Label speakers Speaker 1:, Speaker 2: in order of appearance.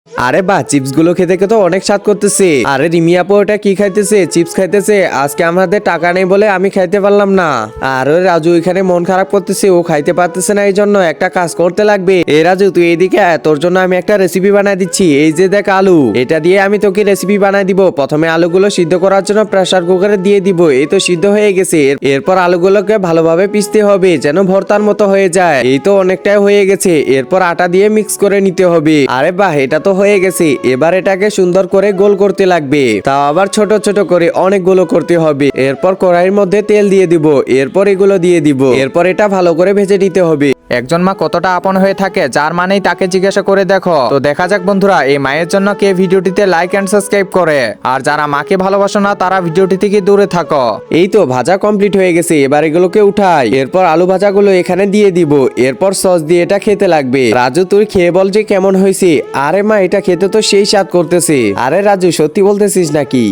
Speaker 1: আরে বাহ, চিপস গুলো খেতে খেতে অনেক স্বাদ করতেছে। আরে রিমি আপু ওটা কি খাইতেছে? চিপস খাইতেছে। আজকে আমাদের টাকা নেই বলে আমি খাইতে পারলাম না। আর ওই রাজু এখানে মন খারাপ করতেছে, ও খাইতে পারতেছে না, এই জন্য একটা কাজ করতে লাগবে। এ রাজু তুই এইদিকে আয়, তোর জন্য আমি একটা রেসিপি বানাই দিচ্ছি। এই যে দেখ আলু, এটা দিয়ে আমি তোকে রেসিপি বানাই দিব। প্রথমে আলুগুলো সিদ্ধ করার জন্য প্রেসার কুকারে দিয়ে দিব। এই তো সিদ্ধ হয়ে গেছে। এরপর আলুগুলোকে ভালোভাবে পিষতে হবে যেন ভর্তার মতো হয়ে যায়। এই তো অনেকটাই হয়ে গেছে। এরপর আটা দিয়ে মিক্স করে নিতে হবে। আরে বাহ, এটা তো হয়ে গেছে। এবার এটাকে সুন্দর করে গোল করতে লাগবে, তাও আবার ছোট ছোট করে অনেকগুলো করতে হবে। এরপর কড়াইয়ের মধ্যে তেল দিয়ে দিব, এরপর এগুলো দিয়ে দিব, এরপর এটা ভালো করে ভেজে নিতে হবে।
Speaker 2: একজন মা কতটা আপন হয়ে থাকে, যার মানেই তাকে জিজ্ঞাসা করে দেখো। তো দেখা যাক বন্ধুরা, এই মায়ের জন্য কে ভিডিওটিতে লাইক এন্ড সাবস্ক্রাইব করে। আর যারা মাকে ভালোবাসো না তারা ভিডিওটি থেকে দূরে থাকো।
Speaker 1: এই তো ভাজা কমপ্লিট হয়ে গেছে। এবার এগুলোকে উঠাই, এরপর আলু ভাজাগুলো এখানে দিয়ে দিব, এরপর সস দিয়ে এটা খেতে লাগবে। রাজু তুই খেয়ে বল যে কেমন হয়েছে। আরে মা, এটা খেতে তো সেই স্বাদ করতেছে। আরে রাজু, সত্যি বলতেছিস নাকি?